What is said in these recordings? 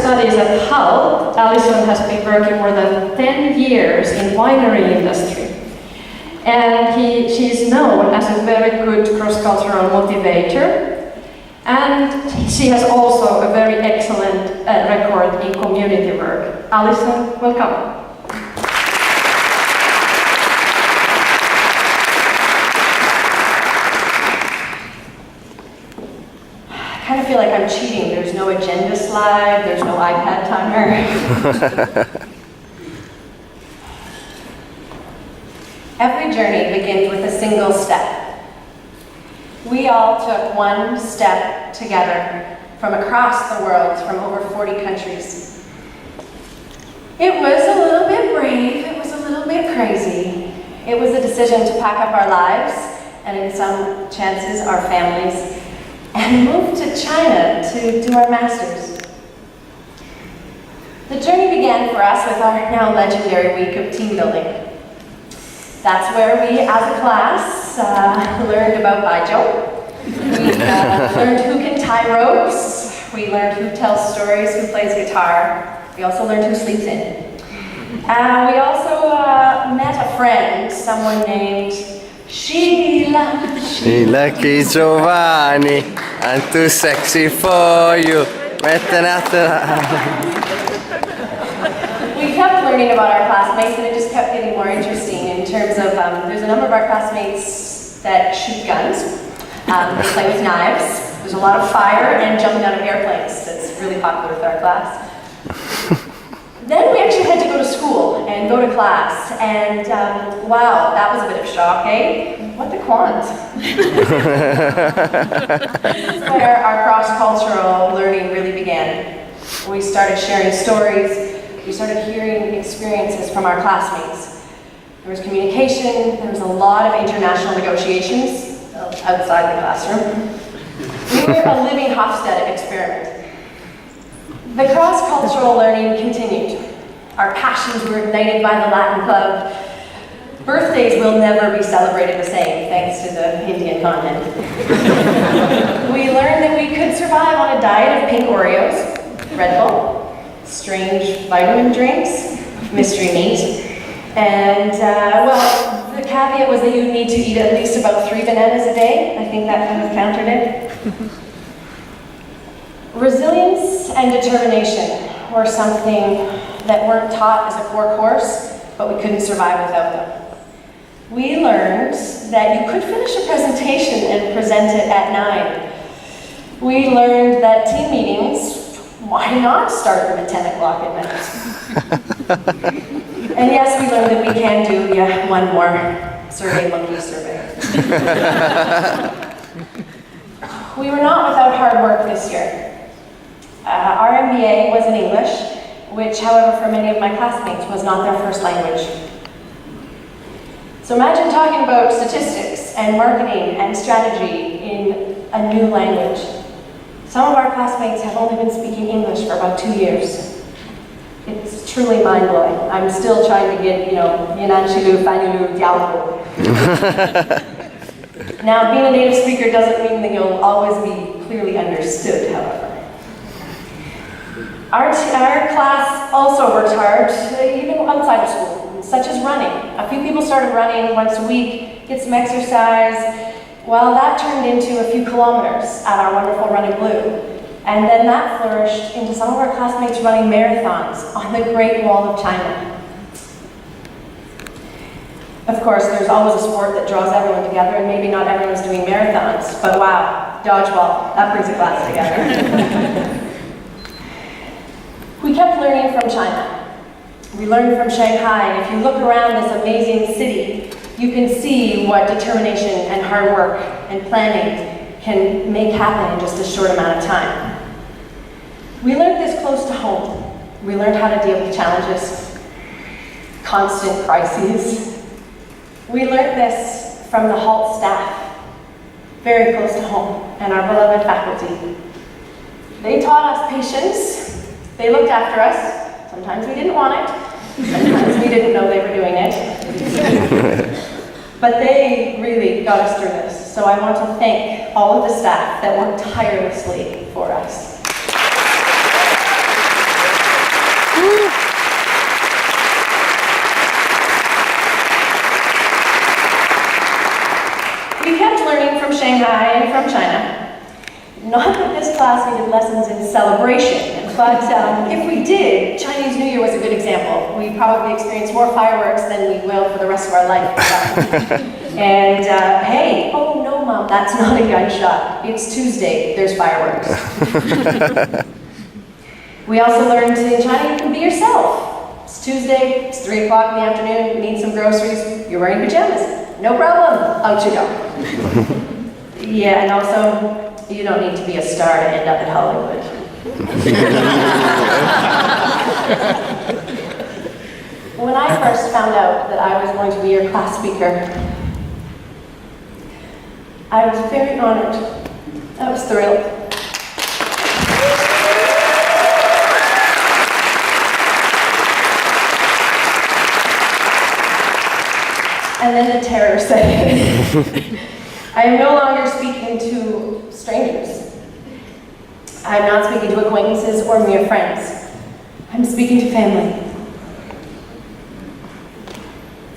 studies at HULT, Allison has been working more than 10 years in winery industry. And she's known as a very good cross-cultural motivator. And she has also a very excellent record in community work. Allison, welcome. I kind of feel like I'm cheating. There's no agenda slide, there's no iPad timer. Every journey begins with a single step. We all took one step together from across the world, from over 40 countries. It was a little bit brave, it was a little bit crazy. It was a decision to pack up our lives, and in some chances, our families, and move to China to do our masters. The journey began for us with our now legendary week of team building. That's where we, as a class, learned about Baijiu. We learned who can tie ropes. We learned who tells stories, who plays guitar. We also learned who sleeps in. We also met a friend, someone named Sheila. Sheila Giovanni, I'm too sexy for you. We kept learning about our classmates, and it just kept getting more interesting in terms of, there's a number of our classmates that shoot guns. They play with knives. There's a lot of fire and jumping out of airplanes. That's really popular with our class. Then we actually had to go to school and go to class, and wow, that was a bit of a shock, eh? What the quant? Where our cross-cultural learning really began. We started sharing stories, we started hearing experiences from our classmates. There was communication, there was a lot of international negotiations outside the classroom. We were a living Hofstede experiment. The cross-cultural learning continued. Our passions were ignited by the Latin Club. Birthdays will never be celebrated the same, thanks to the Indian continent. We learned that we could survive on a diet of pink Oreos, Red Bull, strange vitamin drinks, mystery meat, and, well, the caveat was that you need to eat at least about 3 bananas a day. I think that kind of countered it. Resilience and determination were something that weren't taught as a core course, but we couldn't survive without them. We learned that you could finish a presentation and present it at 9. We learned that team meetings, why not start them at 10 o'clock at night? And yes, we learned that we can do one more survey monkey survey. We were not without hard work this year. Our MBA was in English, which, however, for many of my classmates was not their first language. So imagine talking about statistics and marketing and strategy in a new language. Some of our classmates have only been speaking English for about 2 years. It's truly mind-blowing. I'm still trying to get, Yinanshilu, Fanyulu, Dialpo. Now, being a native speaker doesn't mean that you'll always be clearly understood, however. Our class also worked hard, even outside of school, such as running. A few people started running once a week, get some exercise. Well, that turned into a few kilometers at our wonderful Run in Blue. And then that flourished into some of our classmates running marathons on the Great Wall of China. Of course, there's always a sport that draws everyone together, and maybe not everyone's doing marathons, but wow, dodgeball, that brings a class together. We kept learning from China. We learned from Shanghai, and if you look around this amazing city, you can see what determination and hard work and planning can make happen in just a short amount of time. We learned this close to home. We learned how to deal with challenges, constant crises. We learned this from the HULT staff, very close to home, and our beloved faculty. They taught us patience. They looked after us. Sometimes we didn't want it. Sometimes we didn't know they were doing it. But they really got us through this. So I want to thank all of the staff that worked tirelessly for us. Not that this class needed lessons in celebration, but if we did, Chinese New Year was a good example. We probably experienced more fireworks than we will for the rest of our life. And hey, oh no, Mom, that's not a gunshot. It's Tuesday, there's fireworks. We also learned in China you can be yourself. It's Tuesday, it's 3 o'clock in the afternoon, you need some groceries, you're wearing pajamas. No problem, out you go. Yeah, and also, you don't need to be a star to end up in Hollywood. When I first found out that I was going to be your class speaker, I was very honored. I was thrilled. And then the terror set in. I am no longer speaking to strangers. I'm not speaking to acquaintances or mere friends. I'm speaking to family.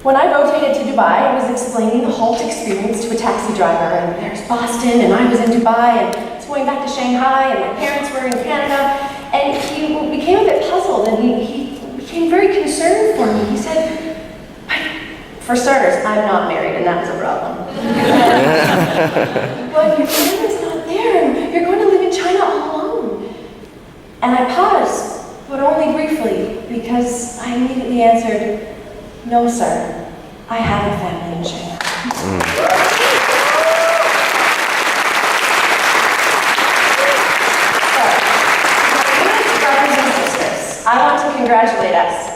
When I rotated to Dubai, I was explaining the HULT experience to a taxi driver, and there's Boston, and I was in Dubai, and I was going back to Shanghai, and my parents were in Canada, and he became a bit puzzled, and he became very concerned for me. He said, for starters, I'm not married, and that was a problem. But your family's not there, and you're going to live in China all alone. And I paused, but only briefly, because I immediately answered, no, sir, I have a family in China. So, brothers and sisters, I want to congratulate us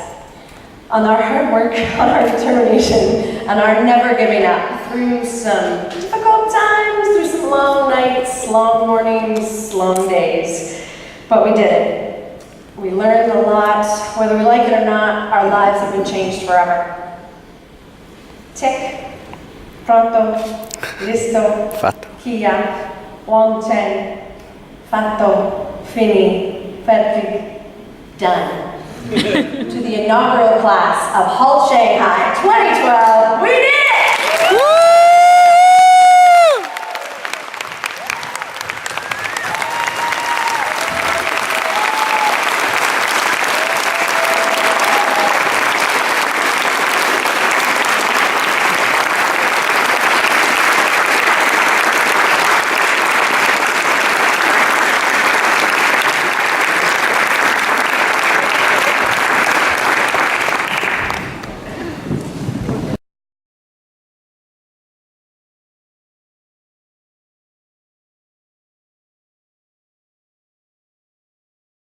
on our hard work, on our determination, and our never giving up through some difficult times, through some long nights, long mornings, long days. But we did it. We learned a lot. Whether we like it or not, our lives have been changed forever. Tick, pronto, listo, Fatto. Kia, Wong Chen, fatto, fini, fertig, done. To the inaugural class of HULT Shanghai 2012.